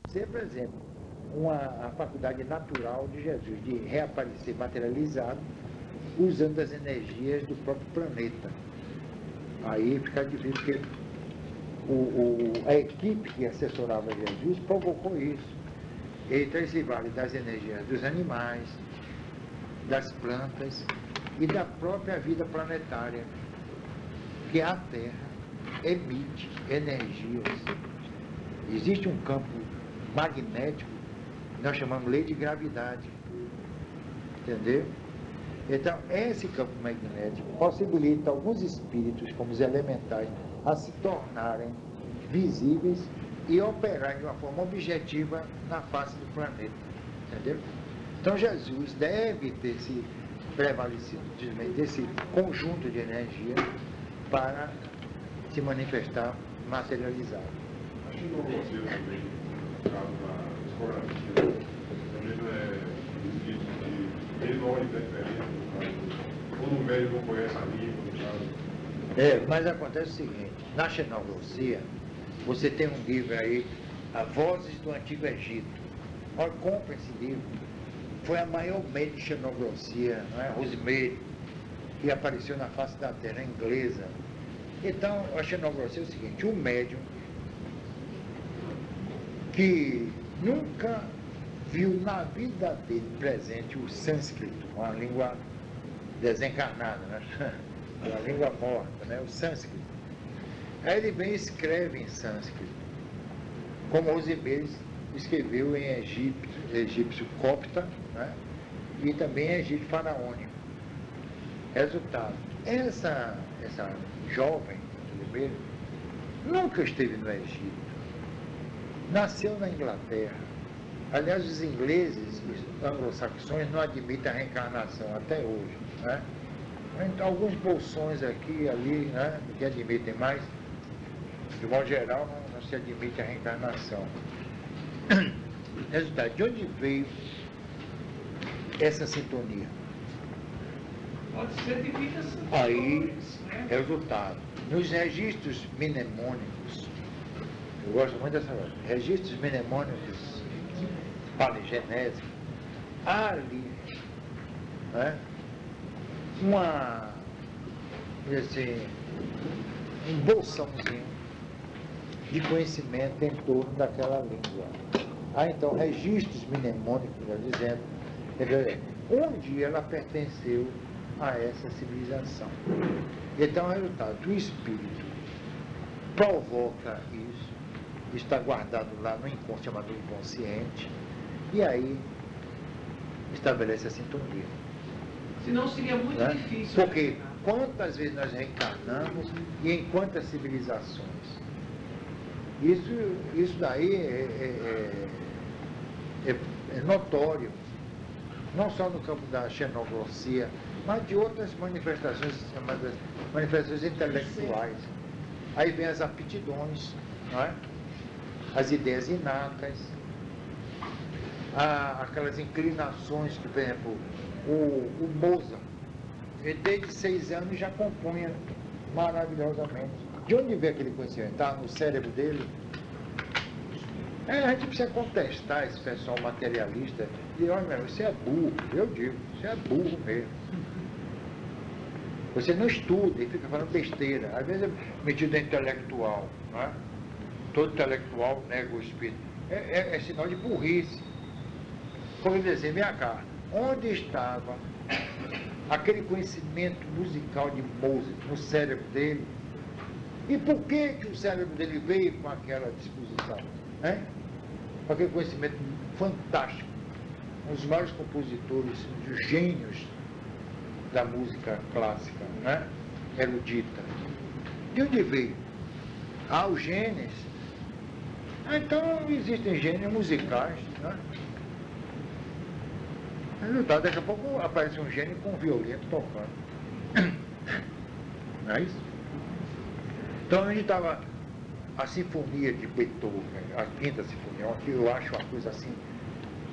ser, por exemplo, a faculdade natural de Jesus, de reaparecer materializado, usando as energias do próprio planeta. Aí fica difícil, porque a equipe que assessorava Jesus provocou isso. Então, esse vale das energias dos animais, das plantas e da própria vida planetária, que a Terra emite energias. Existe um campo magnético, nós chamamos lei de gravidade, entendeu? Então, esse campo magnético possibilita alguns espíritos, como os elementais, a se tornarem visíveis e operarem de uma forma objetiva na face do planeta, entendeu? Então, Jesus deve ter se prevalecido desse conjunto de energia para se manifestar materializado. Acho que não consigo também, no caso da escola, também não é espírito de menor interferência, no caso, quando o médico não conhece a língua, no caso. Mas acontece o seguinte, na xenoglosia, você tem um livro aí, A Vozes do Antigo Egito. Olha, compra esse livro. Foi a maior média de xenoglosia, não é? Rosemary, que apareceu na face da terra, inglesa. Então, a xenoglosia é o seguinte, um médium que nunca viu na vida dele presente o sânscrito, uma língua desencarnada, né? A língua morta, né? O sânscrito. Aí ele vem e escreve em sânscrito, como Rosemary escreveu em egípcio copta, né? E também em egípcio faraônico. Resultado, essa jovem Rosemary nunca esteve no Egito, nasceu na Inglaterra. Aliás, os ingleses, os anglo-saxões, não admitem a reencarnação até hoje, né? Então, alguns bolsões aqui e ali, né, que admitem mais, de modo geral, não se admite a reencarnação. Resultado, de onde veio essa sintonia? Pode ser de vidas Aí, né? resultado, nos registros mnemônicos, eu gosto muito dessa coisa, registros mnemônicos paligenésicos, há ali, né, assim, um bolsãozinho de conhecimento em torno daquela língua. Então, registros mnemônicos, dizendo, onde ela pertenceu a essa civilização. Então, o resultado, o espírito provoca isso, está guardado lá no inconsciente, chamado inconsciente, e aí estabelece a sintonia. Senão seria muito Né? difícil. Porque quantas vezes nós reencarnamos e em quantas civilizações? Isso daí é notório, não só no campo da xenoglossia, mas de outras manifestações, chamadas manifestações intelectuais. Aí vem as aptidões, não é? As ideias inatas, aquelas inclinações que, por exemplo, o Mozart, ele desde 6 anos já compunha maravilhosamente. De onde veio aquele conhecimento? Está no cérebro dele? A gente precisa contestar esse pessoal materialista e olha, meu, você é burro, eu digo, você é burro mesmo. Você não estuda e fica falando besteira. Às vezes é medida intelectual, não é? Todo intelectual nega o espírito. É sinal de burrice. Por dizer, minha cara, onde estava aquele conhecimento musical de Mozart no cérebro dele? E por que o cérebro dele veio com aquela disposição? Hein? Com aquele conhecimento fantástico. Um dos maiores compositores, um dos gênios da música clássica, né? Erudita. De onde veio? Os gênios. Então existem gênios musicais, né? Resultado, daqui a pouco aparece um gênio com um violino tocando. Não é isso? Então a gente estava a sinfonia de Beethoven, a quinta sinfonia, que eu acho uma coisa assim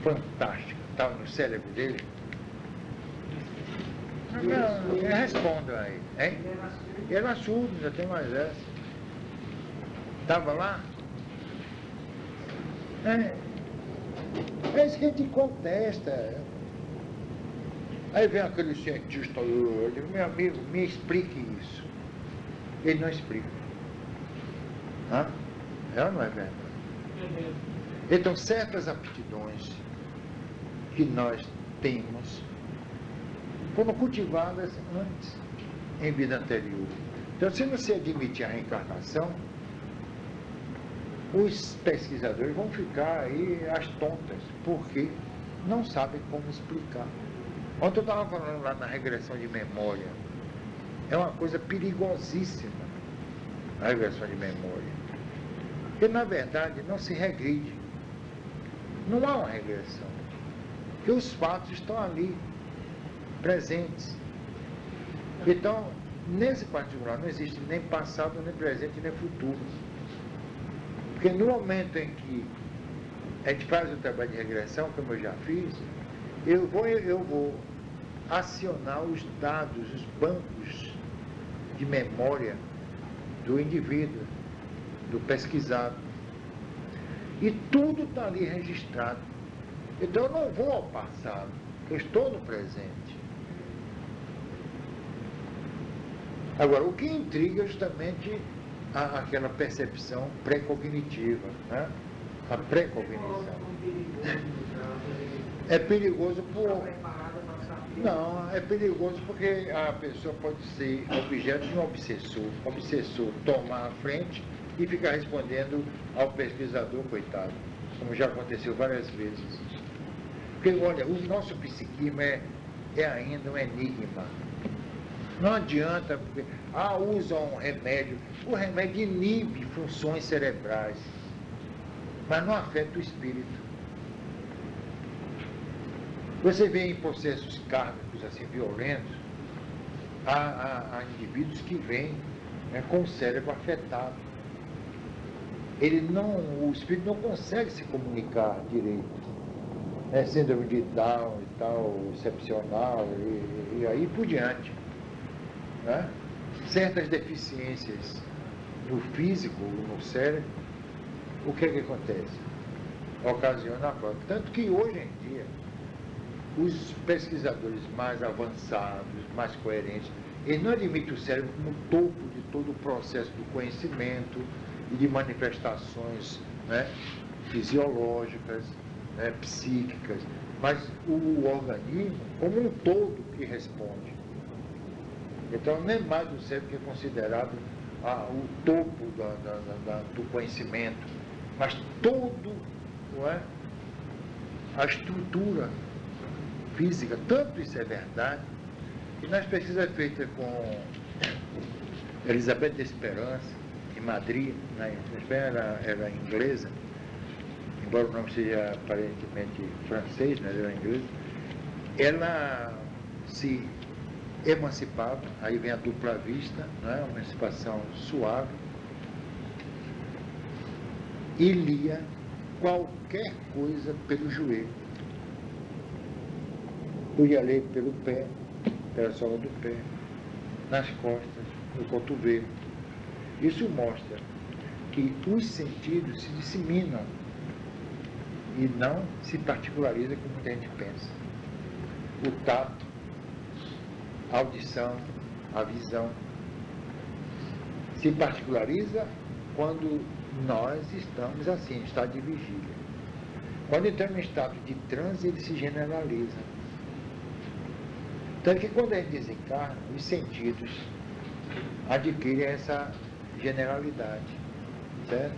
fantástica, estava no cérebro dele. Responda aí, hein? Ele era surdo, já tem mais essa. Estava lá? É isso que a gente contesta. Aí vem aquele cientista, eu digo, meu amigo, me explique isso. Ele não explica. É ou não é verdade? Então, certas aptidões que nós temos foram cultivadas antes, em vida anterior. Então, se não se admitir a reencarnação, os pesquisadores vão ficar aí às tontas, porque não sabem como explicar. Ontem eu estava falando lá na regressão de memória. É uma coisa perigosíssima, a regressão de memória. Porque, na verdade, não se regride. Não há uma regressão. Porque os fatos estão ali, presentes. Então, nesse particular, não existe nem passado, nem presente, nem futuro. Porque no momento em que a gente faz o trabalho de regressão, como eu já fiz, eu vou acionar os dados, os bancos de memória do indivíduo, do pesquisado. E tudo está ali registrado. Então eu não vou ao passado, eu estou no presente. Agora, o que intriga é justamente aquela percepção pré-cognitiva, né? A pré-cognição. É perigoso por... Não, é perigoso porque a pessoa pode ser objeto de um obsessor. O obsessor tomar a frente e ficar respondendo ao pesquisador, coitado, como já aconteceu várias vezes. Porque, olha, o nosso psiquismo é ainda um enigma. Não adianta, porque, usam um remédio. O remédio inibe funções cerebrais, mas não afeta o espírito. Você vê em processos kármicos assim violentos, há indivíduos que vêm, né, com o cérebro afetado. O espírito não consegue se comunicar direito. Síndrome de Down e tal, excepcional, e aí por diante. Né? Certas deficiências no físico, no cérebro, o que acontece? Ocasiona a prova. Tanto que hoje em dia, os pesquisadores mais avançados, mais coerentes, eles não admitem o cérebro como topo de todo o processo do conhecimento e de manifestações, né, fisiológicas, né, psíquicas, mas o organismo como um todo que responde. Então, nem mais o cérebro que é considerado o topo do conhecimento, mas todo, não é, a estrutura física, tanto isso é verdade, que nas pesquisas feitas com Elizabeth de Esperança, em Madrid, na Espanha era inglesa, embora o nome seja aparentemente francês, mas era inglesa, ela se emancipava, aí vem a dupla vista, né, uma emancipação suave, e lia qualquer coisa pelo joelho. Podia ler pelo pé, pela sola do pé, nas costas, no cotovelo. Isso mostra que os sentidos se disseminam e não se particulariza como muita gente pensa. O tato, a audição, a visão, se particulariza quando nós estamos assim, em estado de vigília. Quando entramos em estado de transe, ele se generaliza. Tanto que quando a gente desencarna, os sentidos adquirem essa generalidade, certo?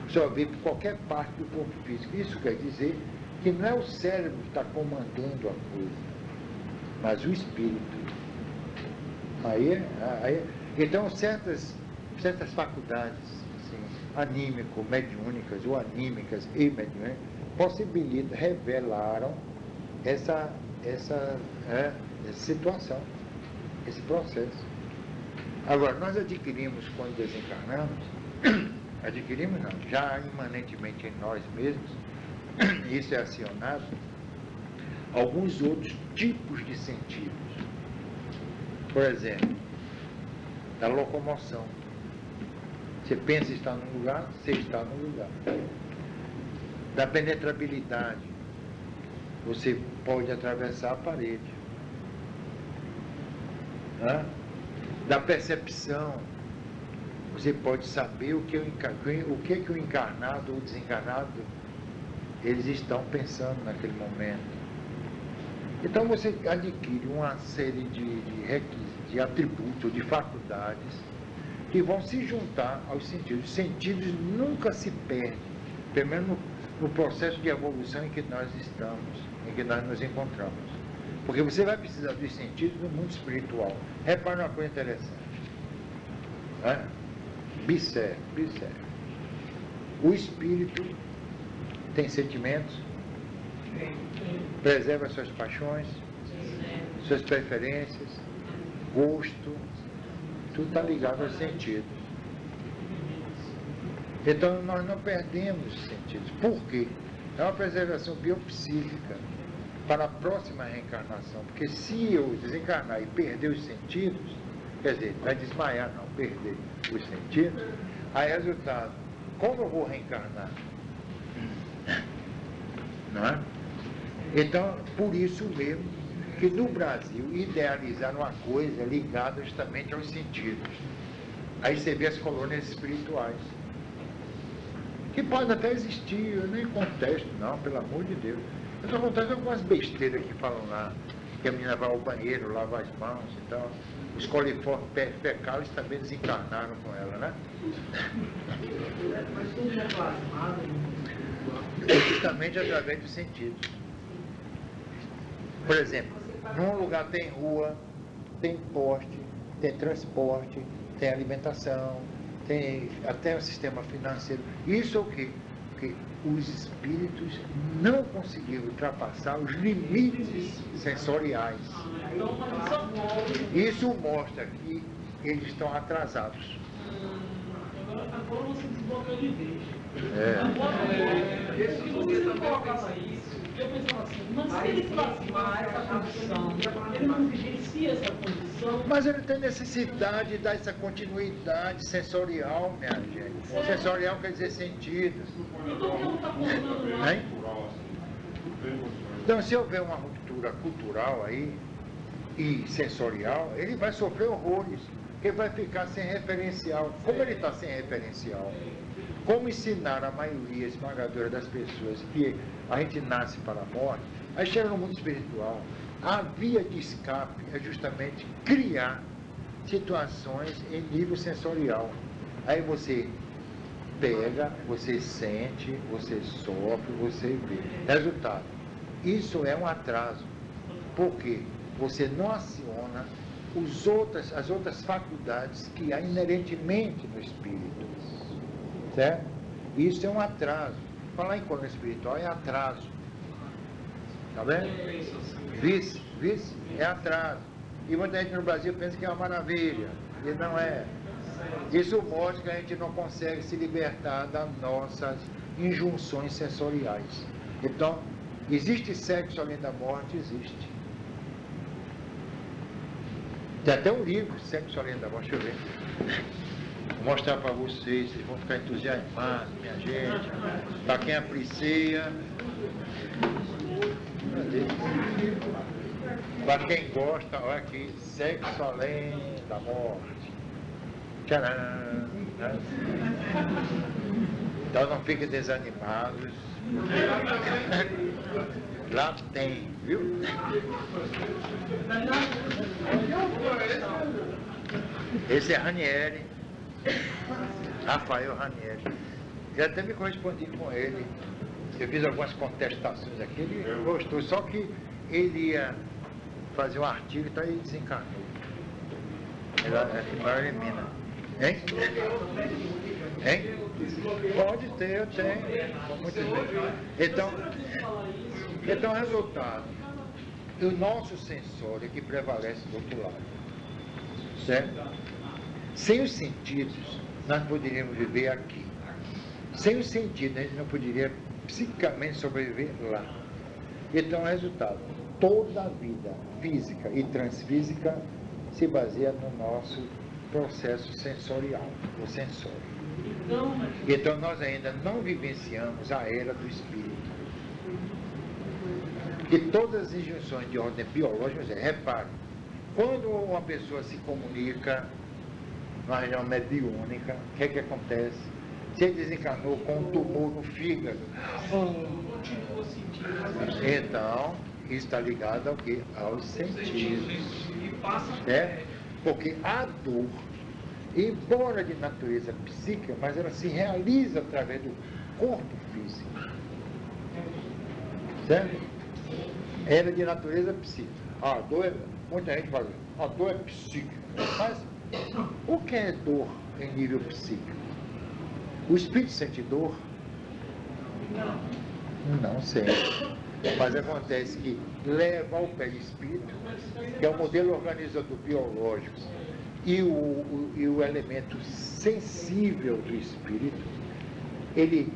Só vê por qualquer parte do corpo físico. Isso quer dizer que não é o cérebro que está comandando a coisa, mas o espírito. Então, certas faculdades assim, anímico, mediúnicas ou anímicas e mediúnicas possibilitam, revelaram essa situação, esse processo. Agora, nós adquirimos, quando desencarnamos, já imanentemente em nós mesmos, isso é acionado, alguns outros tipos de sentidos. Por exemplo, da locomoção. Você pensa estar num lugar, você está num lugar. Da penetrabilidade. Você pode atravessar a parede. Da percepção. Você pode saber o que o encarnado ou o desencarnado eles estão pensando naquele momento. Então você adquire uma série de requisitos, de atributos, de faculdades que vão se juntar aos sentidos. Os sentidos nunca se perdem, pelo menos no processo de evolução em que nós estamos, em que nós nos encontramos. Porque você vai precisar dos sentidos no mundo espiritual. Repare uma coisa interessante. Observe. O espírito tem sentimentos, preserva suas paixões, suas preferências, gosto, tudo está ligado aos sentidos. Então nós não perdemos os sentidos. Por quê? É uma preservação biopsíquica para a próxima reencarnação. Porque se eu desencarnar e perder os sentidos, quer dizer, não é desmaiar não, perder os sentidos, aí resultado, como eu vou reencarnar? Não é? Então, por isso mesmo que no Brasil idealizaram uma coisa ligada justamente aos sentidos. Aí você vê as colônias espirituais, que podem até existir, eu nem contesto não, pelo amor de Deus. Eu estou contando algumas besteiras que falam lá, que a menina vai ao banheiro, lava as mãos e tal. Os coliformes fecais também desencarnaram com ela, né? Mas tudo é plasmado. Justamente através dos sentidos. Por exemplo, num lugar tem rua, tem poste, tem transporte, tem alimentação, tem até o sistema financeiro. Isso é o quê? Porque os espíritos não conseguiram ultrapassar os limites sensoriais. Isso mostra que eles estão atrasados. Agora você desbloqueou de vez. Se você não colocava isso, eu pensava assim, mas se ele plasmar essa condição, ele não vivencia essa condição. Mas ele tem necessidade de dar essa continuidade sensorial, minha gente. Sensorial quer dizer sentidos. Então por que não está funcionando não? Hein? Então, se houver uma ruptura cultural aí e sensorial, ele vai sofrer horrores, porque vai ficar sem referencial. Como ele está sem referencial? Como ensinar a maioria esmagadora das pessoas que a gente nasce para a morte, aí chega no mundo espiritual. A via de escape é justamente criar situações em nível sensorial. Aí você pega, você sente, você sofre, você vê. Resultado, isso é um atraso. Por quê? Você não aciona as outras faculdades que há inerentemente no espírito. Certo? Isso é um atraso. Falar em colônia espiritual é atraso. Tá vendo? Vice, é atraso. E muita gente no Brasil pensa que é uma maravilha. E não é. Isso mostra que a gente não consegue se libertar das nossas injunções sensoriais. Então, existe sexo além da morte? Existe. Tem até um livro, Sexo Além da Morte, deixa eu ver. Vou mostrar para vocês vão ficar entusiasmados, minha gente. Para quem aprecia. Para quem gosta, olha aqui, Sexo Além da Morte. Tcharam! Então não fiquem desanimados. Lá tem, viu? Esse é Ranieri, Rafael Ranieri. Eu até me correspondi com ele. Eu fiz algumas contestações aqui, ele gostou, só que ele ia fazer um artigo, então ele desencarnou. Ele elimina. Hein? Hein? Pode ter, eu tenho. Então, resultado, o nosso sensório é que prevalece do outro lado. Certo? Sem os sentidos, nós poderíamos viver aqui. Sem os sentidos, a gente não poderia psicamente sobreviver lá. Então, resultado, toda a vida física e transfísica se baseia no nosso processo sensorial, o sensório. Então nós ainda não vivenciamos a era do espírito. Porque todas as injunções de ordem biológica, repare, quando uma pessoa se comunica numa região mediúnica, o que é que acontece? Se ele desencarnou com um tumor no fígado, então isso está ligado ao quê? Aos sentidos. Porque a dor, embora de natureza psíquica, mas ela se realiza através do corpo físico. Certo? Ela é de natureza psíquica. A dor, muita gente fala, a dor é psíquica. Mas o que é dor em nível psíquico? O espírito sente dor? Não sente. Mas acontece que leva ao perispírito, que é o modelo organizador biológico, e o elemento sensível do espírito, ele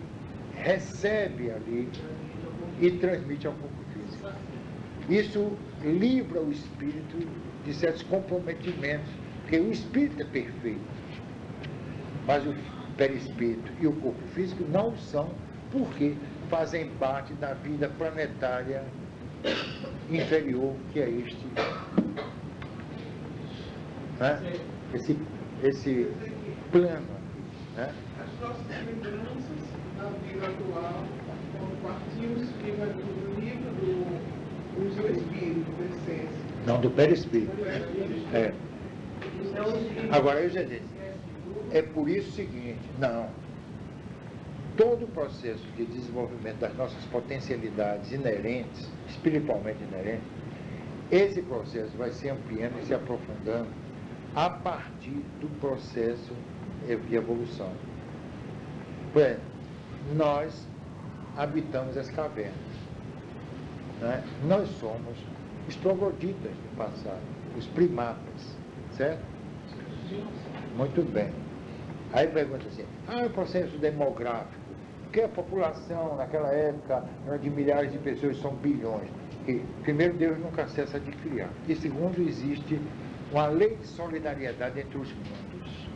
recebe ali e transmite ao corpo físico. Isso livra o espírito de certos comprometimentos, porque o espírito é perfeito, mas o perispírito e o corpo físico não são, porque fazem parte da vida planetária inferior que é este, né? Esse plano, né? As nossas lembranças da vida atual, quando partimos do livro do seu espírito, da essência. Não, do perispírito. É. Agora, eu já disse, é por isso o seguinte, não. Todo o processo de desenvolvimento das nossas potencialidades inerentes, espiritualmente inerentes, esse processo vai se ampliando e se aprofundando a partir do processo de evolução. Por exemplo, nós habitamos as cavernas, né? Nós somos os trogloditas do passado, os primatas, certo? Muito bem. Aí pergunta assim, o processo demográfico, porque a população naquela época era de milhares de pessoas, são bilhões. E, primeiro, Deus nunca cessa de criar. E segundo, existe uma lei de solidariedade entre os mundos.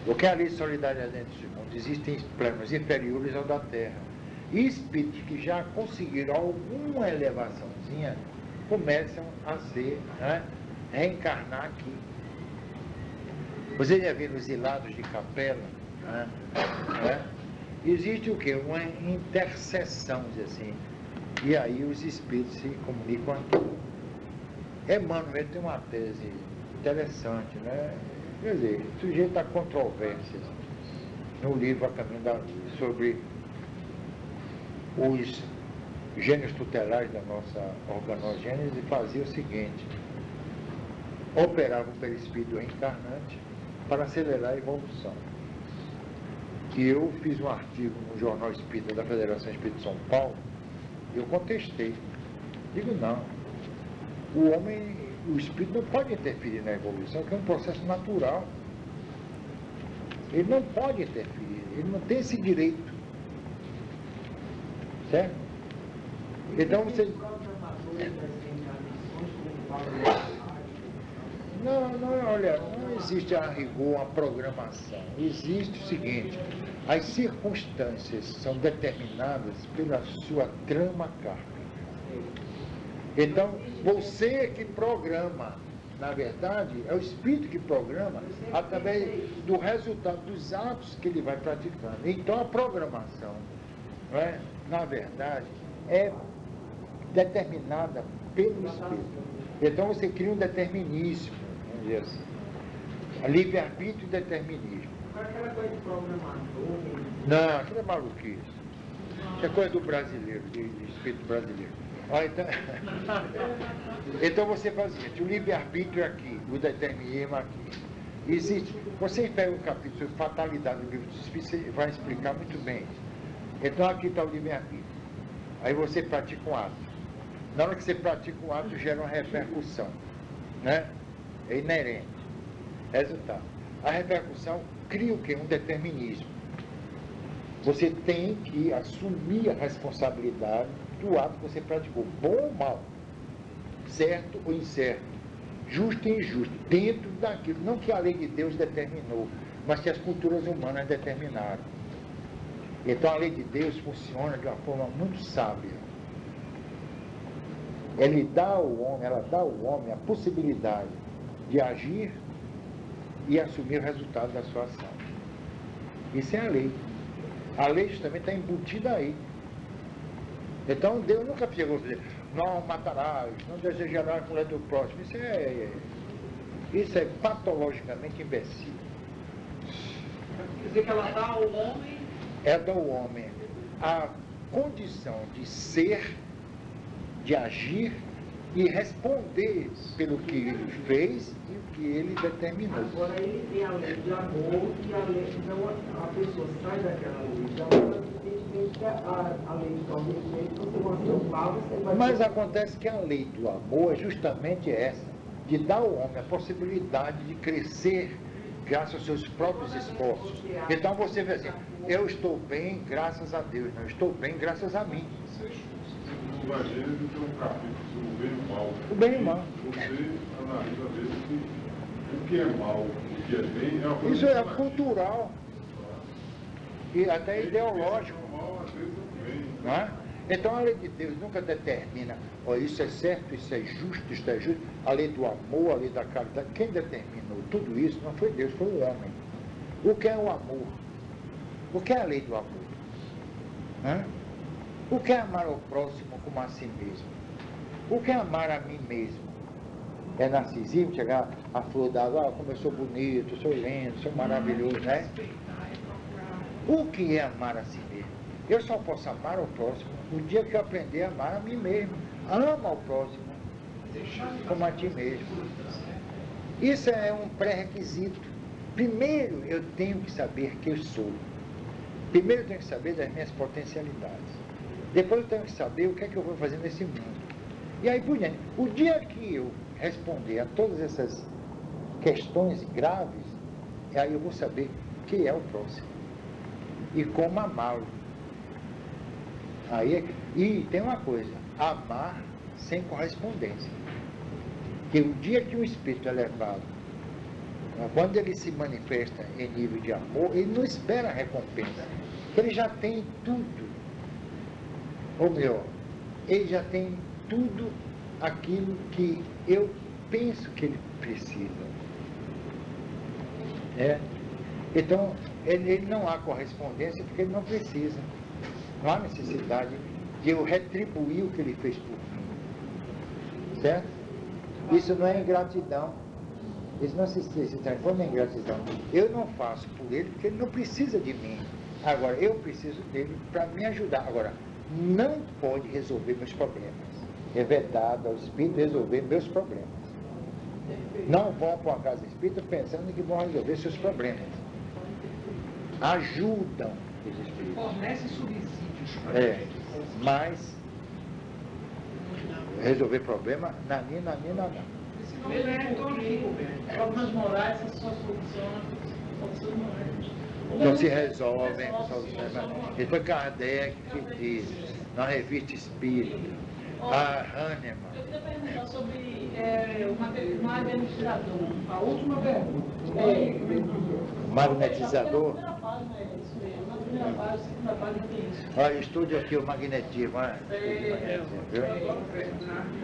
O que é a lei de solidariedade entre os mundos? Existem planos inferiores ao da Terra. E espíritos que já conseguiram alguma elevaçãozinha começam a ser, né, reencarnar aqui. Você já viu os ilados de capela? Né? Existe o quê? Uma intercessão, assim. E aí os espíritos se comunicam aqui. Emmanuel tem uma tese interessante, né? Quer dizer, sujeito a controvérsias no livro A Caminho da Luz, sobre os gênios tutelares da nossa organogênese, e fazia o seguinte: operava o perispírito reencarnante para acelerar a evolução. E eu fiz um artigo no Jornal Espírita da Federação Espírita de São Paulo, eu contestei. Digo, não. O homem, o espírito não pode interferir na evolução, que é um processo natural. Ele não pode interferir, ele não tem esse direito. Certo? Então você... Não, olha, não existe a rigor uma programação. Existe o seguinte: as circunstâncias são determinadas pela sua trama kármica. Então, você que programa, na verdade, é o espírito que programa através do resultado dos atos que ele vai praticando. Então, a programação, não é, na verdade, é determinada pelo espírito. Então, você cria um determinismo, vamos dizer assim. Livre-arbítrio e determinismo. Aquela coisa de programador. Não, aquilo é maluquice. Isso é coisa do brasileiro, de espírito brasileiro. Então você faz o seguinte: o livre-arbítrio é aqui, o determinismo é aqui. Existe. Você pega um capítulo sobre fatalidade do livro dos Espíritos, você vai explicar muito bem isso. Então aqui está o livre-arbítrio. Aí você pratica um ato. Na hora que você pratica um ato, gera uma repercussão, né? É inerente. Resultado: a repercussão cria o quê? Um determinismo. Você tem que assumir a responsabilidade do ato que você praticou, bom ou mal, certo ou incerto, justo e injusto, dentro daquilo, não que a lei de Deus determinou, mas que as culturas humanas determinaram. Então a lei de Deus funciona de uma forma muito sábia. Ela dá ao homem a possibilidade de agir e assumir o resultado da sua ação. Isso é a lei. A lei justamente está embutida aí. Então Deus nunca chegou a dizer, não matarás, não desejarás a mulher do próximo. Isso é patologicamente imbecil. Quer dizer que ela dá ao homem... É do homem a condição de ser, de agir e responder pelo que ele fez e o que ele determinou. Agora ele tem a lei de amor e a lei, então a pessoa sai daquela lei de amor, evidentemente que a lei de amor, você vai ser um mal, você vai... Mas acontece que a lei do amor é justamente essa, de dar ao homem a possibilidade de crescer graças aos seus próprios esforços. Então você vê assim, eu estou bem graças a Deus, não estou bem graças a mim. No Evangelho tem um capítulo sobre o bem e o mal. O bem e o mal. Você analisa às vezes que o que é mal, o que é bem, é uma coisa Isso é relativa. cultural e até ideológico. O mal às vezes é o bem. Não é? Então a lei de Deus nunca determina, ó, isso é certo, isso é justo. A lei do amor, a lei da caridade. Quem determinou tudo isso não foi Deus, foi o homem. O que é o amor? O que é a lei do amor? Hã? O que é amar ao próximo como a si mesmo? O que é amar a mim mesmo? É narcisismo, chegar a flor d'água, como eu sou bonito, sou lindo, sou maravilhoso, né? O que é amar a si mesmo? Eu só posso amar ao próximo no dia que eu aprender a amar a mim mesmo. Ama ao próximo como a ti mesmo. Isso é um pré-requisito. Primeiro eu tenho que saber quem eu sou. Primeiro eu tenho que saber das minhas potencialidades. Depois eu tenho que saber o que é que eu vou fazer nesse mundo. E aí por diante, o dia que eu responder a todas essas questões graves, aí eu vou saber quem é o próximo e como amá-lo. E tem uma coisa, amar sem correspondência. Que o dia que o espírito é levado, quando ele se manifesta em nível de amor, ele não espera recompensa, ele já tem tudo. Ou melhor, ele já tem tudo aquilo que eu penso que ele precisa. Então, ele não há correspondência porque ele não precisa. Não há necessidade de eu retribuir o que ele fez por mim. Certo? Isso não é ingratidão. Isso não se transforma em ingratidão. Eu não faço por ele porque ele não precisa de mim. Agora, eu preciso dele para me ajudar. Agora, não pode resolver meus problemas. É vedado ao espírito resolver meus problemas. Não vão para uma casa espírita pensando que vão resolver seus problemas. Ajudam os espíritos. Fornece subsídios. Mas resolver problema, não. Problemas morais só solucionam. Não se resolvem com soluções. Isso foi Kardec que disse, na revista Espírita, a Hahnemann. Eu queria perguntar sobre o magnetizador. A última pergunta. Magnetizador? Na primeira página é isso mesmo. Na primeira página, segunda página tem isso. Olha, estude aqui o magnetismo.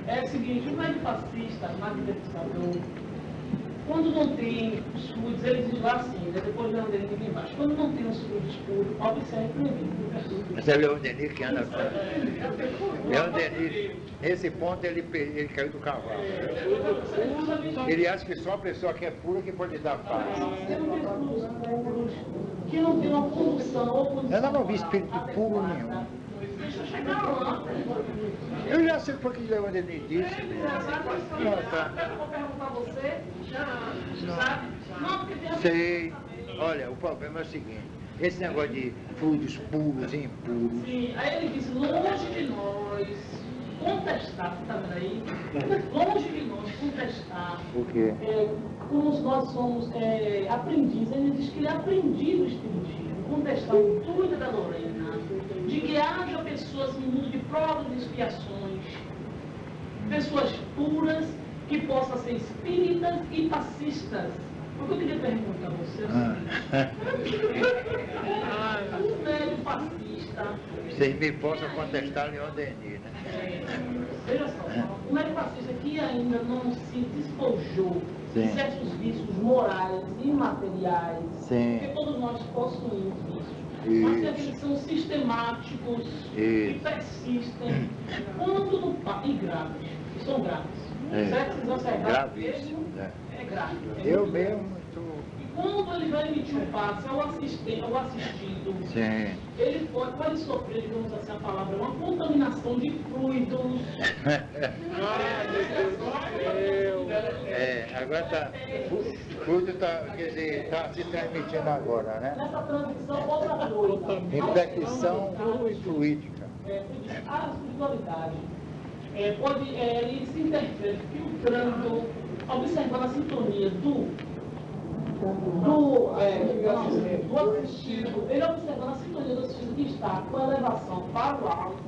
É o seguinte, o médico fascista, magnetizador, quando não tem os fluidos, eles dizem lá assim, depois de onde ele embaixo. Quando não tem os fluidos puros, observe primeiro. Você é o Denis que anda com é o Denis. Nesse ponto ele caiu do cavalo. Ele acha que só a pessoa que é pura que pode dar paz. Que não tem uma condução. Eu não vi espírito puro nenhum. Deixa eu chegar lá. Eu já sei por que o Denis disse. Não, tá. Eu vou perguntar a você. Sabe? Não, porque tem a... Sei. Olha, o problema é o seguinte. Esse negócio de fluidos puros e impuros. Sim, aí ele disse, longe de nós contestar, você tá vendo aí? Longe de nós contestar. O quê? Como nós somos aprendizes, ele diz que ele é aprendiz do Espiritismo, contestar o intuito da Lorena, de que haja pessoas no mundo de provas e expiações, pessoas puras, que possam ser espíritas e passistas, O que eu queria perguntar a você é o seguinte. O médio fascista... Vocês me possam contestar Leon Denis, né? Veja só, o médio fascista que ainda não se despojou Sim. de certos vícios morais e materiais, Sim. porque todos nós possuímos vícios, Isso. mas que eles são sistemáticos e Isso. persistem, quanto no e graves, e são graves. Certo? Exacerbados Gravíssimo, mesmo, né? é grave. Eu mesmo estou... E quando ele vai emitir um passe ao assistido, Sim. ele pode sofrer, digamos assim, a palavra, uma contaminação de fluidos. Agora está... Tudo está, quer dizer, está se transmitindo agora, né? Nessa transição, outra coisa. Infecção fluídica. A espiritualidade ele se interfere filtrando, observando a sintonia do assistido, ele observando a sintonia do assistido que está com a elevação para o alto,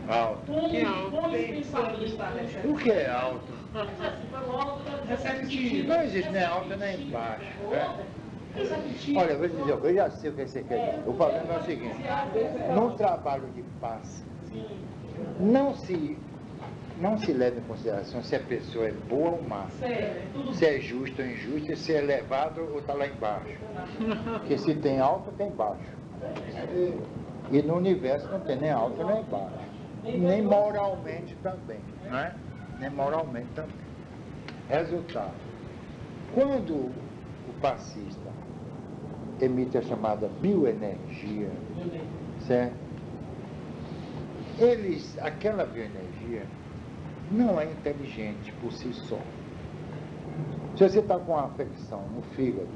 Alto. com os pensamentos. O que é alto? Assim, para o alto, receptivo. Não existe nem alto nem baixo. Né? Receptivo. Olha, eu vou dizer, eu já sei o que você quer dizer. O problema é o seguinte, num trabalho de passe, não se leva em consideração se a pessoa é boa ou má, se é justo ou injusto, se é elevado ou está lá embaixo. Porque se tem alto, tem baixo. E no universo não tem nem alto nem baixo. Nem moralmente também, não é? Nem moralmente também. Resultado, quando o passista emite a chamada bioenergia, certo? Aquela bioenergia não é inteligente por si só. Se você está com uma afecção no fígado,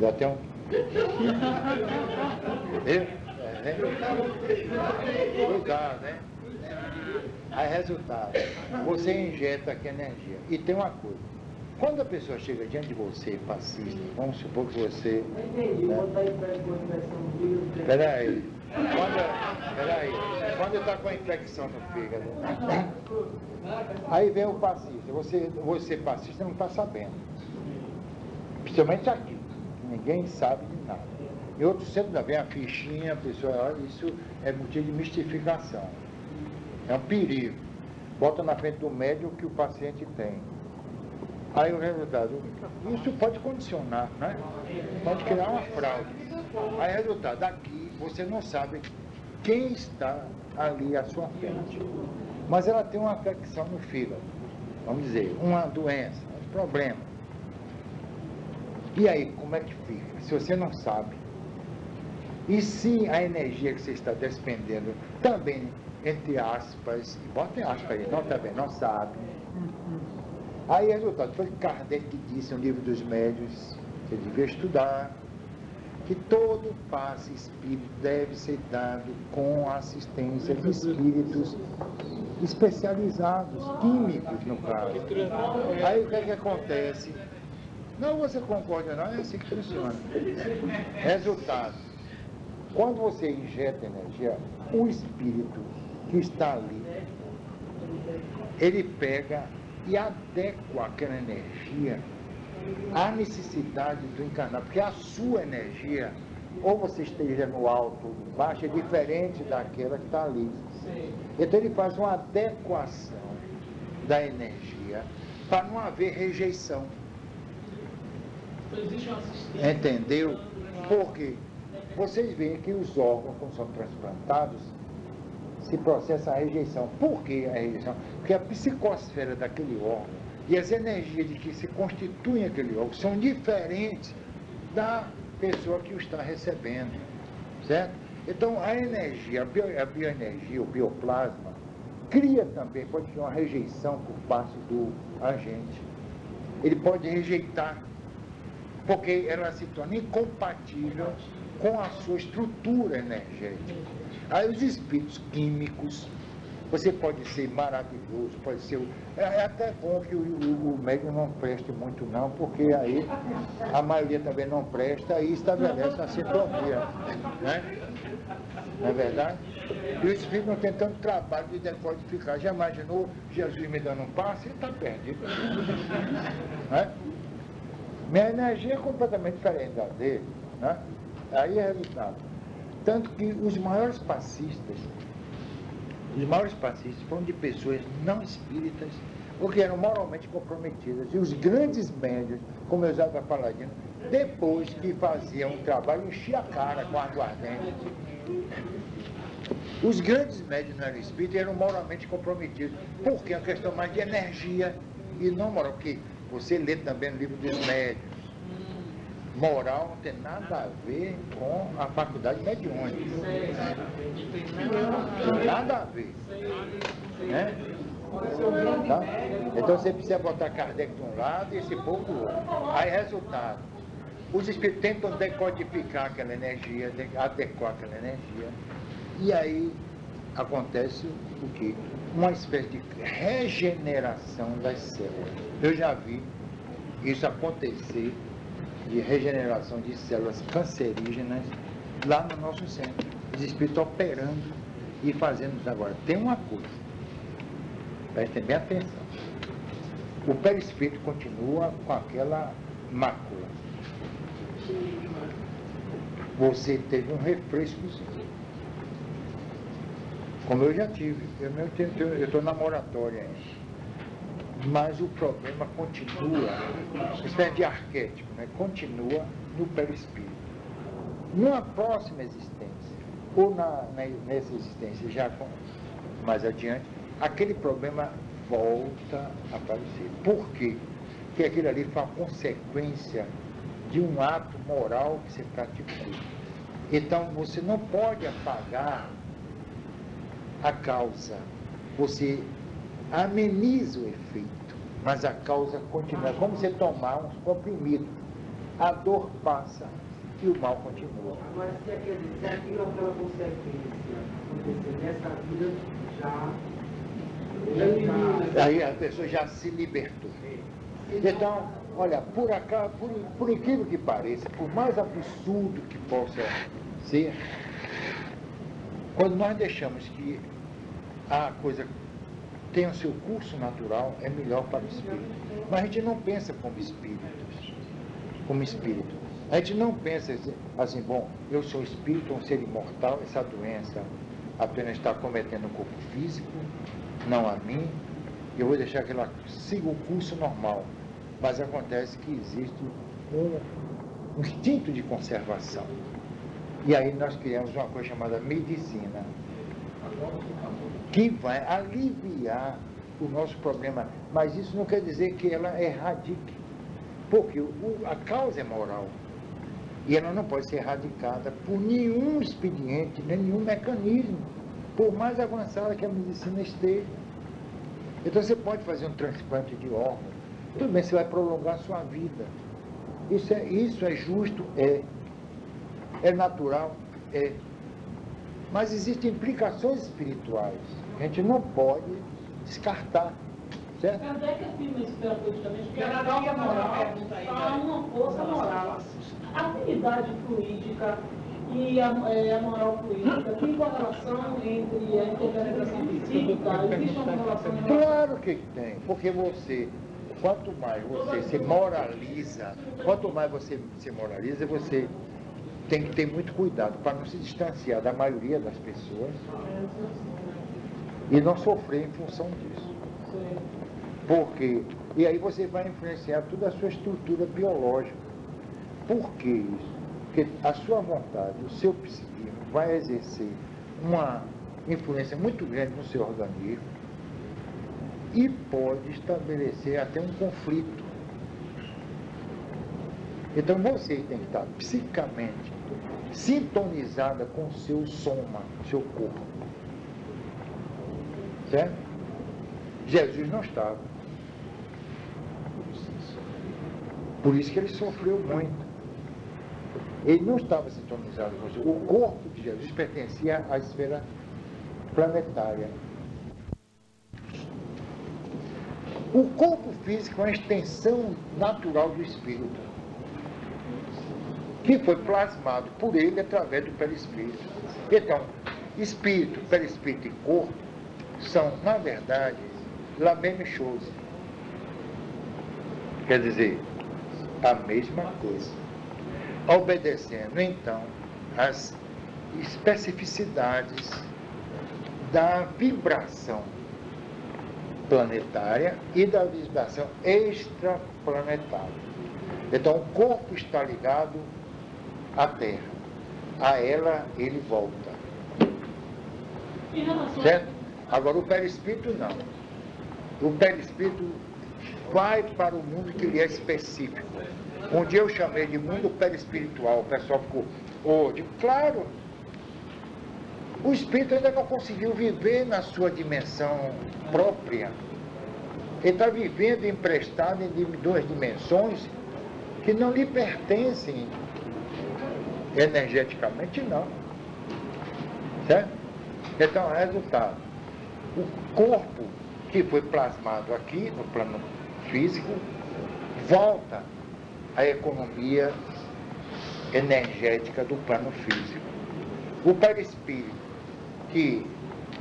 dá até um... Cuidado, né? Aí, resultado, você injeta aqui energia. E tem uma coisa, quando a pessoa chega diante de você, passista, vamos supor que você... Peraí. Quando está com a infecção no fígado, aí vem o passista. Você passista não está sabendo. Principalmente aqui. Ninguém sabe de nada. Em outro centro vem a fichinha, a pessoa, olha, isso é motivo de mistificação. É um perigo. Bota na frente do médico o que o paciente tem. Aí o resultado, isso pode condicionar, né? Pode criar uma fraude. Aí o resultado, aqui você não sabe quem está ali à sua frente. Mas ela tem uma afecção no fígado, vamos dizer, uma doença, um problema. E aí, como é que fica? Se você não sabe, e se a energia que você está despendendo também, entre aspas, bota em aspas aí, não também, não sabe. Aí, resultado, foi Kardec que disse no livro dos médiuns, que ele devia estudar, que todo passe espírito deve ser dado com a assistência de espíritos especializados, químicos no caso. Aí o que é que acontece? Não, você concorda não, é assim que funciona. Resultado, quando você injeta energia, o espírito que está ali, ele pega e adequa aquela energia à necessidade do encarnado, porque a sua energia, ou você esteja no alto ou no baixo, é diferente daquela que está ali. Então ele faz uma adequação da energia para não haver rejeição. Entendeu? Porque vocês veem que os órgãos, quando são transplantados, se processa a rejeição. Por que a rejeição? Porque a psicosfera daquele órgão e as energias de que se constituem aquele órgão são diferentes da pessoa que o está recebendo, certo? Então a energia, a bioenergia, o bioplasma, cria também, pode ter uma rejeição por parte do agente. Ele pode rejeitar, porque ela se torna incompatível com a sua estrutura energética. Aí os espíritos químicos, você pode ser maravilhoso, pode ser... É até bom que o médium não preste muito não, porque aí a maioria também não presta e estabelece a sintonia, né? Não é verdade? E o espírito não tem tanto trabalho de decodificar. Já imaginou Jesus me dando um passe? Ele está perdido. Né? Minha energia é completamente diferente da dele, né? Aí é resultado. Tanto que os maiores passistas foram de pessoas não espíritas ou que eram moralmente comprometidas. E os grandes médios, como Eusébio Paladino, depois que faziam um trabalho, enchia a cara com aguardente. Os grandes médios não eram espíritas, eram moralmente comprometidos. Porque é uma questão mais de energia e não moral. Porque você lê também no livro dos médios. Moral não tem nada a ver com a faculdade mediúnica. Nada a ver. Né? Tá? Então você precisa botar Kardec de um lado e esse povo do outro. Aí, resultado, os espíritos tentam decodificar aquela energia, adequar aquela energia, e aí acontece o quê? Uma espécie de regeneração das células. Eu já vi isso acontecer, de regeneração de células cancerígenas lá no nosso centro. Os espíritos operando e fazendo isso agora. Tem uma coisa, prestem bem atenção. O perispírito continua com aquela mácula. Você teve um refrescozinho. Como eu já tive. Eu estou na moratória ainda. Mas o problema continua, uma espécie de arquétipo, né? Continua no perispírito. Numa próxima existência, ou nessa existência já mais adiante, aquele problema volta a aparecer. Por quê? Porque aquilo ali foi uma consequência de um ato moral que você praticou. Então, você não pode apagar a causa. Você ameniza o efeito, mas a causa continua. É como você tomar uns comprimidos. A dor passa e o mal continua. Agora, se quer dizer, aquilo é aquela consequência acontecer nessa vida, Aí a pessoa já se libertou. Então, olha, por incrível que pareça, por mais absurdo que possa ser, quando nós deixamos que a coisa tenha o seu curso natural, é melhor para o espírito. Mas a gente não pensa como espíritos, como espírito. A gente não pensa assim, bom, eu sou espírito, um ser imortal, essa doença apenas está cometendo o corpo físico, não a mim, eu vou deixar que ela siga o curso normal. Mas acontece que existe um instinto de conservação. E aí nós criamos uma coisa chamada medicina, que vai aliviar o nosso problema. Mas isso não quer dizer que ela erradique, porque a causa é moral. E ela não pode ser erradicada por nenhum expediente, nem nenhum mecanismo, por mais avançada que a medicina esteja. Então você pode fazer um transplante de órgão, tudo bem, você vai prolongar a sua vida. Isso é justo? É natural? É. Mas existem implicações espirituais que a gente não pode descartar. Certo? Kardec afirma isso terapeuticamente, porque a causa moral há uma força moral. A afinidade fluídica e a moral fluídica, que correlação entre a interpretação psíquica? Existe uma correlação? Claro que tem, porque quanto mais você se moraliza, você tem que ter muito cuidado para não se distanciar da maioria das pessoas e não sofrer em função disso. Porque, e aí você vai influenciar toda a sua estrutura biológica. Por que isso? Porque a sua vontade, o seu psiquismo vai exercer uma influência muito grande no seu organismo e pode estabelecer até um conflito. Então você tem que estar psicamente sintonizada com o seu soma, seu corpo. Certo? Jesus não estava. Por isso que ele sofreu muito. Ele não estava sintonizado com você. O corpo de Jesus pertencia à esfera planetária. O corpo físico é uma extensão natural do espírito, que foi plasmado por ele através do perispírito. Então, espírito, perispírito e corpo são, na verdade, la même chose. Quer dizer, A mesma coisa. Obedecendo, então, às especificidades da vibração planetária e da vibração extraplanetária. Então, o corpo está ligado à Terra. A ela, ele volta. Certo? Agora, o perispírito não. O perispírito vai para o mundo que lhe é específico. Um dia eu chamei de mundo perispiritual. O pessoal ficou, digo, claro. O espírito ainda não conseguiu viver na sua dimensão própria. Ele está vivendo emprestado em duas dimensões que não lhe pertencem energeticamente, não. Certo? Então, resultado, o corpo que foi plasmado aqui, no plano físico, volta à economia energética do plano físico. O perispírito, que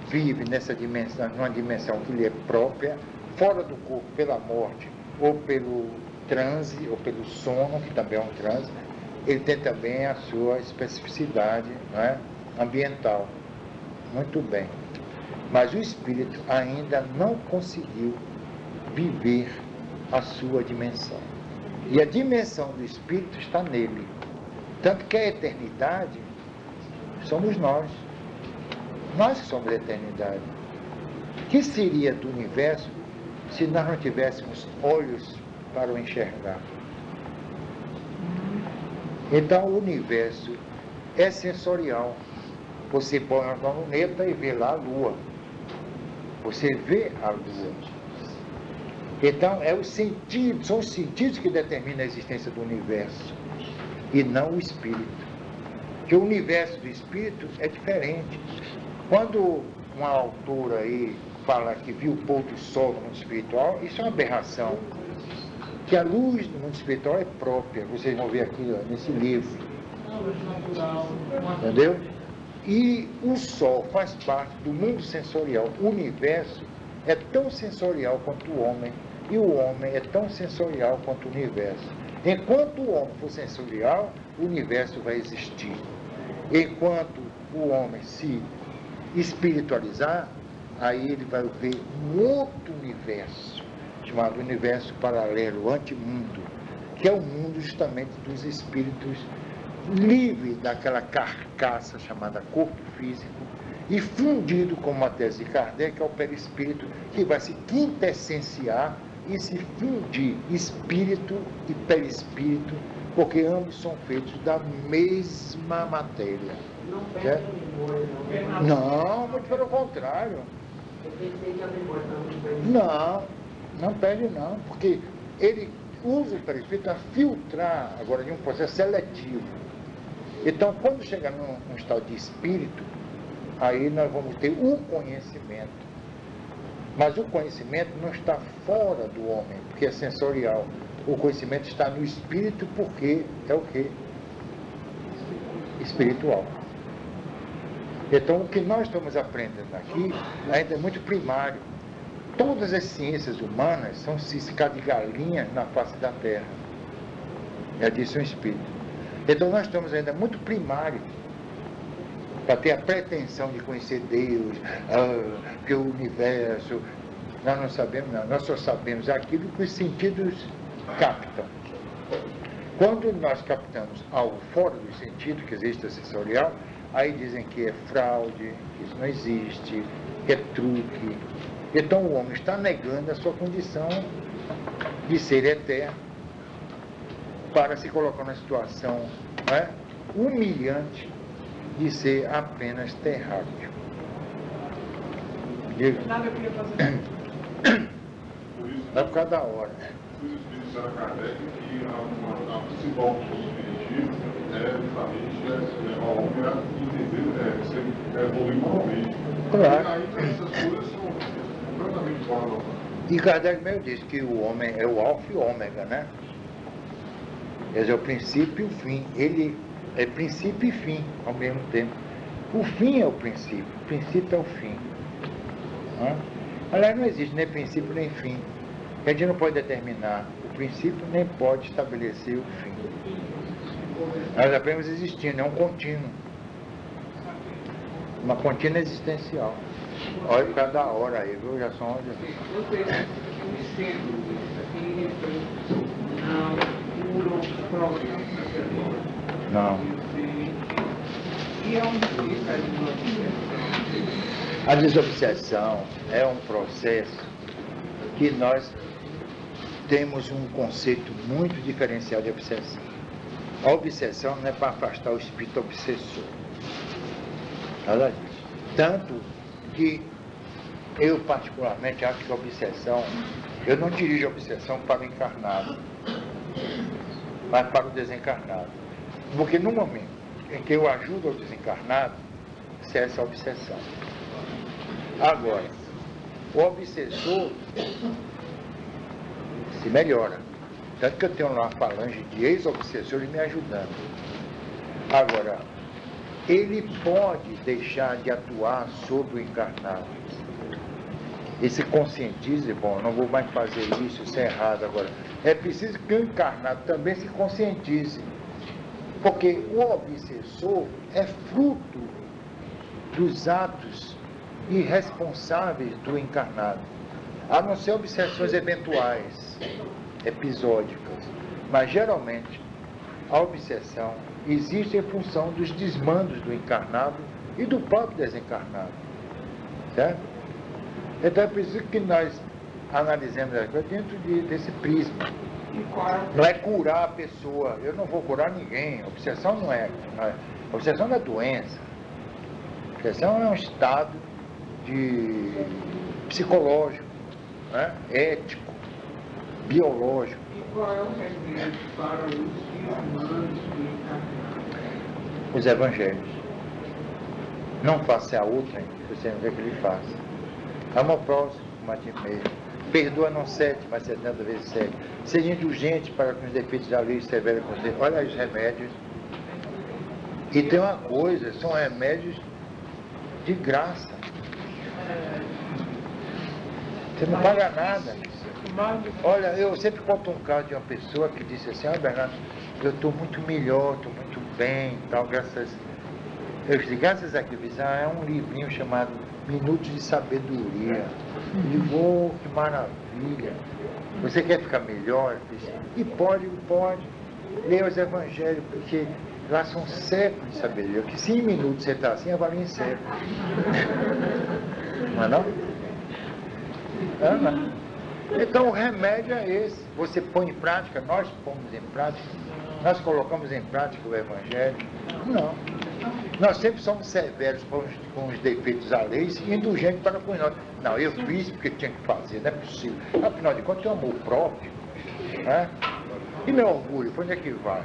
vive nessa dimensão, numa dimensão que lhe é própria, fora do corpo pela morte, ou pelo transe, ou pelo sono, que também é um transe, ele tem também a sua especificidade, não é? Ambiental. Muito bem. Mas o espírito ainda não conseguiu viver a sua dimensão. E a dimensão do espírito está nele. Tanto que a eternidade somos nós. Nós que somos a eternidade. O que seria do universo se nós não tivéssemos olhos para o enxergar? Então o universo é sensorial. Você põe uma luneta e vê lá a lua. Você vê a lua. Então é o sentido, são os sentidos que determinam a existência do universo e não o espírito. Porque o universo do espírito é diferente. Quando uma autora aí fala que viu o pôr do sol no mundo espiritual, isso é uma aberração. Que a luz do mundo espiritual é própria. Vocês vão ver aqui nesse livro. Entendeu? E o sol faz parte do mundo sensorial. O universo é tão sensorial quanto o homem. E o homem é tão sensorial quanto o universo. Enquanto o homem for sensorial, o universo vai existir. Enquanto o homem se espiritualizar, aí ele vai ver um outro universo, chamado universo paralelo, antimundo, que é o mundo justamente dos espíritos livre daquela carcaça chamada corpo físico e fundido, como a tese de Kardec, é o perispírito, que vai se quintessenciar e se fundir espírito e perispírito, porque ambos são feitos da mesma matéria. Não perde a memória, não. Não, muito pelo contrário. Eu pensei que a memória não perde. Não perde não, porque ele usa o perispírito a filtrar, agora, de um processo seletivo. Então, quando chegar num estado de espírito, aí nós vamos ter o conhecimento. Mas o conhecimento não está fora do homem, porque é sensorial. O conhecimento está no espírito, porque é o quê? Espiritual. Então, o que nós estamos aprendendo aqui ainda é muito primário. Todas as ciências humanas são ciscadas de galinha na face da Terra. Já disse um espírito. Então, nós estamos ainda muito primário para ter a pretensão de conhecer Deus, que o universo. Nós não sabemos, não. Nós só sabemos aquilo que os sentidos captam. Quando nós captamos algo fora do sentido, que existe a sensorial, aí dizem que é fraude, que isso não existe, que é truque. Então o homem está negando a sua condição de ser eterno para se colocar numa situação, não é, humilhante de ser apenas terráqueo. Diga. Nada eu queria fazer. Vai por causa da hora. Os espíritos disseram a Kardec que a principal função do espiritismo é justamente o homem entender, ser evoluir moralmente. Claro. E aí essas coisas são completamente fora da. E Kardec mesmo disse que o homem é o alfa e o ômega, né? Quer dizer, o princípio e o fim. Ele é princípio e fim ao mesmo tempo. O fim é o princípio é o fim. Aliás, não existe nem princípio nem fim. A gente não pode determinar o princípio, nem pode estabelecer o fim. Nós apenas existindo, é um contínuo. Uma contínua existencial. Olha cada hora aí, viu? Já são onde? Vocês sendo isso aqui, não curam problemas. Não. E é onde fica a desobsessão? A desobsessão é um processo que nós temos um conceito muito diferenciado de obsessão. A obsessão não é para afastar o espírito obsessor. Nada disso. Tanto que eu particularmente acho que a obsessão, eu não dirijo a obsessão para o encarnado, mas para o desencarnado. Porque no momento em que eu ajudo o desencarnado, cessa a obsessão. Agora, o obsessor se melhora. Tanto que eu tenho lá uma falange de ex-obsessores me ajudando. Agora, ele pode deixar de atuar sobre o encarnado. E se conscientize, bom, eu não vou mais fazer isso é errado agora. É preciso que o encarnado também se conscientize. Porque o obsessor é fruto dos atos irresponsáveis do encarnado. A não ser obsessões eventuais, episódicas. Mas geralmente a obsessão existe em função dos desmandos do encarnado e do próprio desencarnado. Certo? Então é preciso que nós analisemos as coisas dentro desse prisma. Não é curar a pessoa. Eu não vou curar ninguém. A obsessão não é. A obsessão não é doença. A obsessão é um estado de psicológico, né? Ético, biológico. E qual é o remédio para os desmandos do encarnado? Os evangelhos. Não faça a outra, você não vê que ele faça. Ama o próximo, mate mesmo. Perdoa não 7, mas 70 vezes 7. Seja indulgente para com os defeitos da lei severa com Deus. Olha os remédios. E tem uma coisa, são remédios de graça. Você não paga nada. Olha, eu sempre conto um caso de uma pessoa que disse assim, Bernardo, eu estou muito melhor, estou muito bem, tal, graças... Eu disse, graças a que é um livrinho chamado Minutos de Sabedoria. E vou, que maravilha. Você quer ficar melhor? E pode. Leia os evangelhos, porque lá são séculos de sabedoria. Que se em minutos você está assim, avalia em séculos. Não é não? Então o remédio é esse. Você põe em prática, nós pomos em prática, nós colocamos em prática o evangelho. Não. Nós sempre somos severos com os defeitos alheios e indulgentes para com nós. Não, eu fiz porque tinha que fazer, não é possível. Afinal de contas, tem amor próprio. Né? E meu orgulho, para onde é que vai?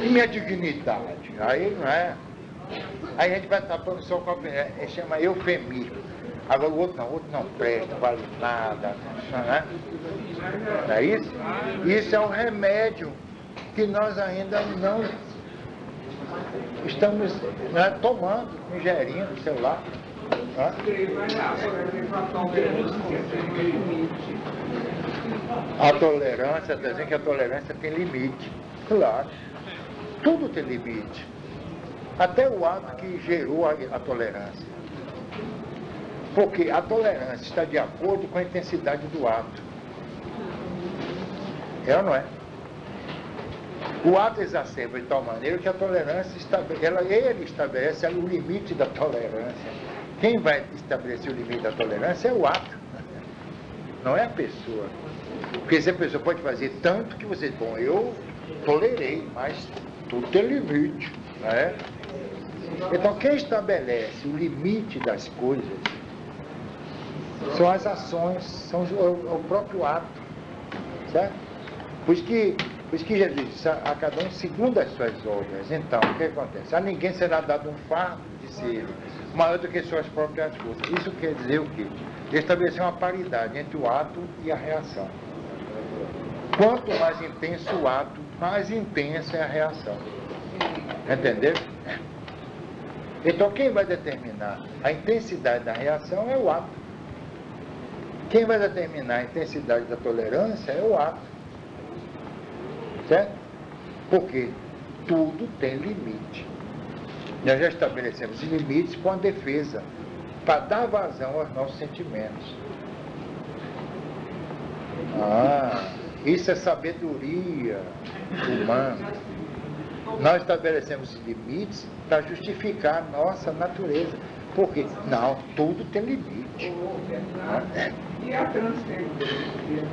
E minha dignidade? Aí não é. Aí a gente vai tapando só com a chama eufemismo. Agora o outro não presta, não vale nada. Não é isso? Isso é um remédio que nós ainda não estamos tomando, ingerindo, sei lá. A tolerância, está dizendo que a tolerância tem limite. Claro. Tudo tem limite. Até o ato que gerou a tolerância. Porque a tolerância está de acordo com a intensidade do ato. É ou não é? O ato exacerba de tal maneira que a tolerância ele estabelece o limite da tolerância. Quem vai estabelecer o limite da tolerância é o ato, não é a pessoa. Porque se a pessoa pode fazer tanto que você, bom, eu tolerei, mas tudo tem limite, né? Então quem estabelece o limite das coisas são as ações, são o próprio ato, certo? Por isso que Jesus disse a cada um segundo as suas obras. Então, o que acontece? A ninguém será dado um fardo de ser maior do que suas próprias forças. Isso quer dizer o quê? Estabelecer uma paridade entre o ato e a reação. Quanto mais intenso o ato, mais intensa é a reação. Entendeu? Então, quem vai determinar a intensidade da reação é o ato. Quem vai determinar a intensidade da tolerância é o ato. Certo? Porque tudo tem limite. Nós já estabelecemos limites com a defesa, para dar vazão aos nossos sentimentos. Isso é sabedoria humana. Nós estabelecemos limites para justificar a nossa natureza. Porque, não, tudo tem limite. E a transcendência?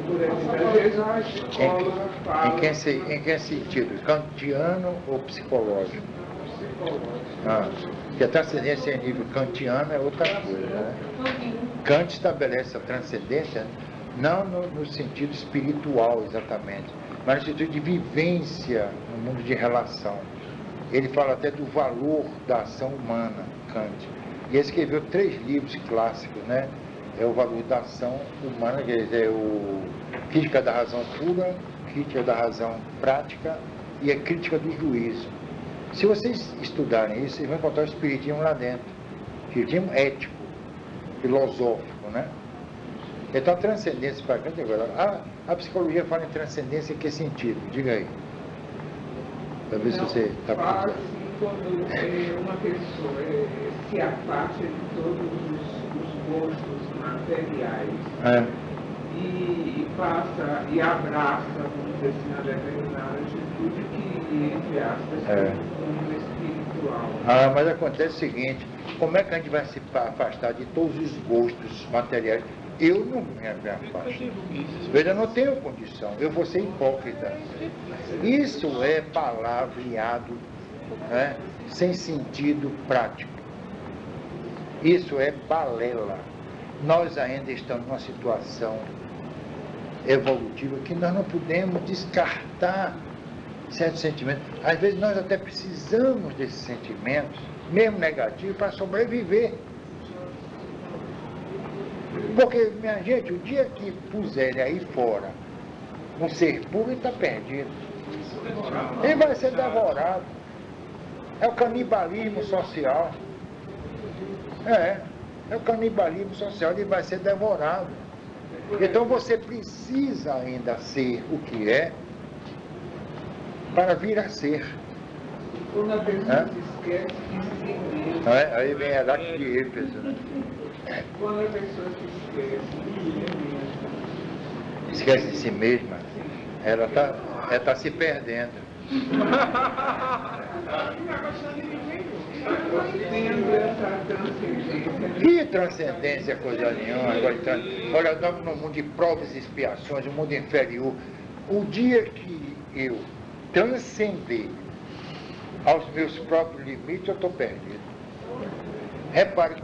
Por exemplo, às vezes a escola fala... Em que sentido? Kantiano ou psicológico? Porque a transcendência em nível kantiano é outra coisa, né? Kant estabelece a transcendência não no sentido espiritual exatamente, mas no sentido de vivência no mundo de relação. Ele fala até do valor da ação humana, Kant. E ele escreveu 3 livros clássicos, né? É o valor da ação humana, quer dizer, é o Crítica da Razão Pura, Crítica da Razão Prática e a Crítica do Juízo. Se vocês estudarem isso, vocês vão encontrar o espiritismo lá dentro. Espiritismo ético, filosófico, né? Então a transcendência para Kant agora. A psicologia fala em transcendência em que sentido? Diga aí. Para ver se você está pensando. Quando uma pessoa se afasta de todos os gostos materiais e passa e abraça, vamos dizer assim, a determinada atitude que, entre aspas, é um espiritual. Mas acontece o seguinte, como é que a gente vai se afastar de todos os gostos materiais? Eu não me afasto. Eu não tenho condição, eu vou ser hipócrita. Isso é palavreado, né, sem sentido prático. Isso é balela. Nós ainda estamos numa situação evolutiva que nós não podemos descartar certos sentimentos. Às vezes nós até precisamos desses sentimentos, mesmo negativos, para sobreviver. Porque, minha gente, o dia que puserem aí fora um ser puro, ele está perdido. Ele vai ser devorado. É o canibalismo social. É o canibalismo social, ele vai ser devorado. Então você precisa ainda ser o que é para vir a ser. Quando a pessoa se esquece de si mesmo. Aí vem a data de Éfeso, né? Quando a pessoa se esquece de si mesma. Esquece de si mesma, ela tá se perdendo. Que transcendência, coisa nenhuma. Olha, nós estamos num mundo de provas e expiações, um mundo inferior. O dia que eu transcender aos meus próprios limites, eu estou perdido. Repare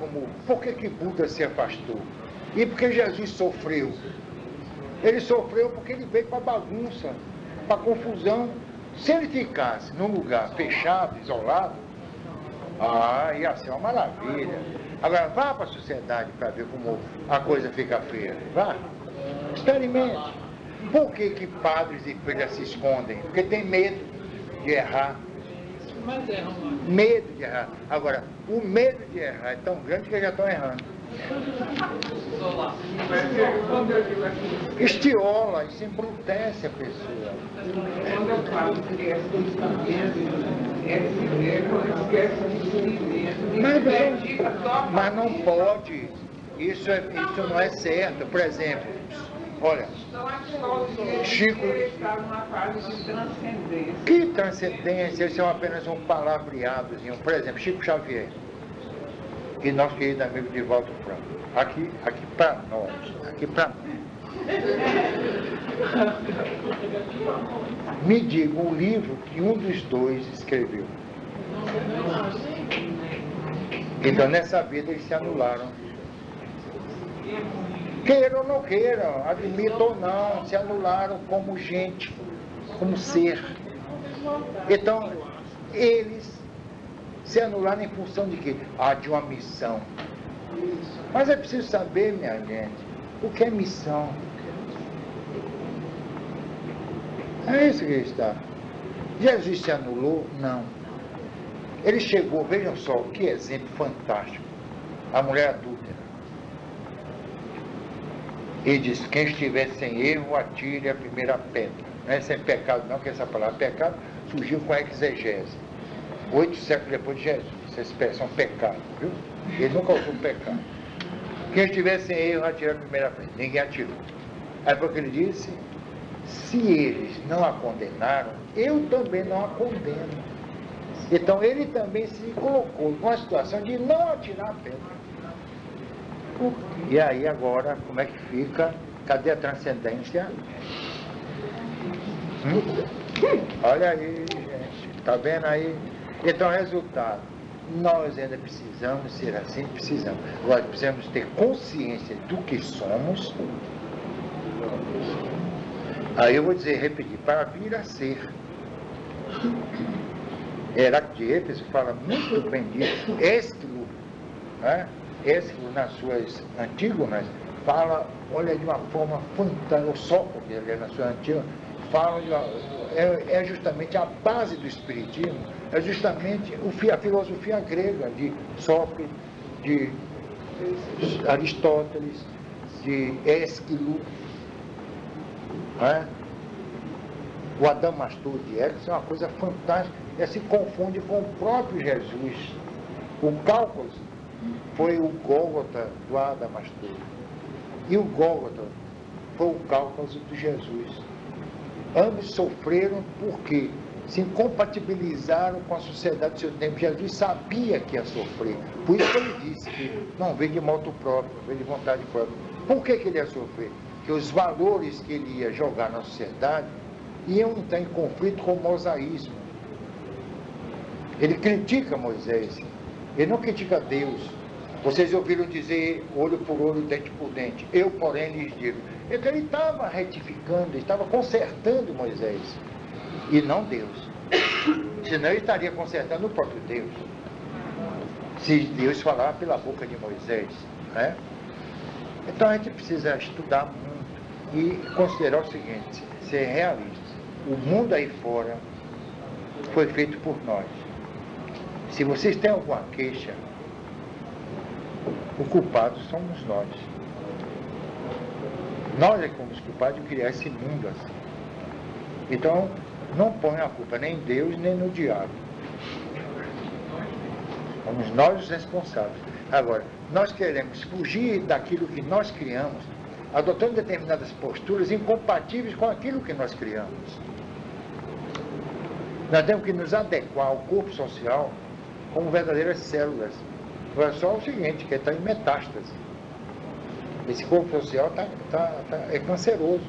por que Buda se afastou? E por que Jesus sofreu? Ele sofreu porque ele veio para a bagunça, para a confusão. Se ele ficasse num lugar fechado, isolado, ia ser uma maravilha. Agora, vá para a sociedade para ver como a coisa fica feia. Vá, experimente. Por que padres e freiras se escondem? Porque tem medo de errar. Medo de errar. Agora, o medo de errar é tão grande que eles já estão errando. Estiola, isso embrutece a pessoa. Quando eu falo que é esquece de si mesmo. Mas não pode. Isso não é certo. Por exemplo, olha, Chico. Está numa fase de transcendência. Que transcendência? Isso é apenas um palavreadozinho. Por exemplo, Chico Xavier. E nosso querido amigo Divaldo Franco. Aqui para nós. Me diga um livro que um dos dois escreveu. Então nessa vida eles se anularam. Queiram ou não queiram, admitam ou não, se anularam como gente, como ser. Então, eles se anularam em função de quê? De uma missão. Mas é preciso saber, minha gente, o que é missão. É isso que está. Jesus se anulou? Não. Ele chegou, vejam só, que exemplo fantástico. A mulher adúltera. Ele diz, quem estiver sem erro, atire a primeira pedra. Não é sem pecado não, que essa palavra pecado surgiu com a exegese. 8 séculos depois de Jesus, essa expressão pecado, viu? Ele nunca usou pecado. Quem estiver sem erro, atire a primeira pedra. Ninguém atirou. Aí porque ele disse, se eles não a condenaram, eu também não a condeno. Então ele também se colocou numa situação de não atirar a pedra. E aí agora, como é que fica? Cadê a transcendência? Olha aí, gente, tá vendo aí? Então, resultado, nós ainda precisamos ser assim, precisamos. Agora, precisamos ter consciência do que somos. Aí eu vou dizer, repetir, para vir a ser. Heráclito de Éfeso fala muito bem disso. Ésquilo, né? Ésquilo, nas suas Antígonas, fala, olha, de uma forma fantástica, o Sócrates, na sua Antígona, fala, é justamente a base do Espiritismo, é justamente a filosofia grega de Sócrates, de Aristóteles, de Ésquilo, né? O Adamastor de Éfeso é uma coisa fantástica, e se confunde com o próprio Jesus. O Cáucaso foi o Gólgota do Adamastor, e o Gólgota foi o Cáucaso de Jesus. Ambos sofreram porque se incompatibilizaram com a sociedade do seu tempo. Jesus sabia que ia sofrer, por isso que ele disse que não veio de moto próprio, veio de vontade própria. Por que ele ia sofrer? Porque os valores que ele ia jogar na sociedade iam entrar em conflito com o mosaísmo. Ele critica Moisés, ele não critica Deus. Vocês ouviram dizer olho por olho, dente por dente. Eu, porém, lhes digo. Então ele estava retificando, ele estava consertando Moisés, e não Deus. Senão ele estaria consertando o próprio Deus. Se Deus falava pela boca de Moisés, né? Então a gente precisa estudar muito e considerar o seguinte, ser realista. O mundo aí fora foi feito por nós. Se vocês têm alguma queixa, o culpado somos nós. Nós é que fomos culpados de criar esse mundo assim. Então, não põe a culpa nem em Deus, nem no diabo. Somos nós os responsáveis. Agora, nós queremos fugir daquilo que nós criamos, adotando determinadas posturas incompatíveis com aquilo que nós criamos. Nós temos que nos adequar ao corpo social como verdadeiras células. Não é só o seguinte, que está em metástase. Esse corpo social é canceroso.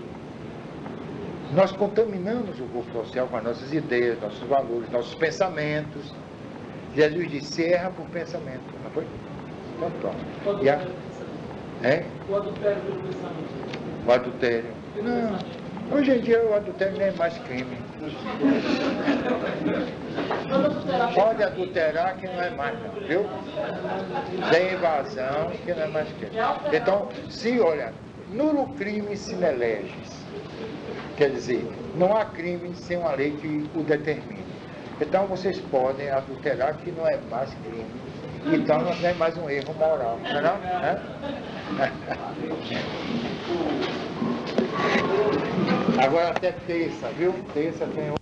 Nós contaminamos o corpo social com as nossas ideias, nossos valores, nossos pensamentos. Jesus disse, erra por pensamento, não foi? Então pronto. O adultério pelo pensamento. O adultério. Não. Hoje em dia o adultério nem é mais crime. Pode adulterar que não é mais não, viu? Tem evasão que não é mais crime. Então, se olha, nulo crime sine legis. Quer dizer, não há crime sem uma lei que o determine. Então vocês podem adulterar que não é mais crime. Então não é mais um erro moral, não é não? Agora até terça, viu? Terça tem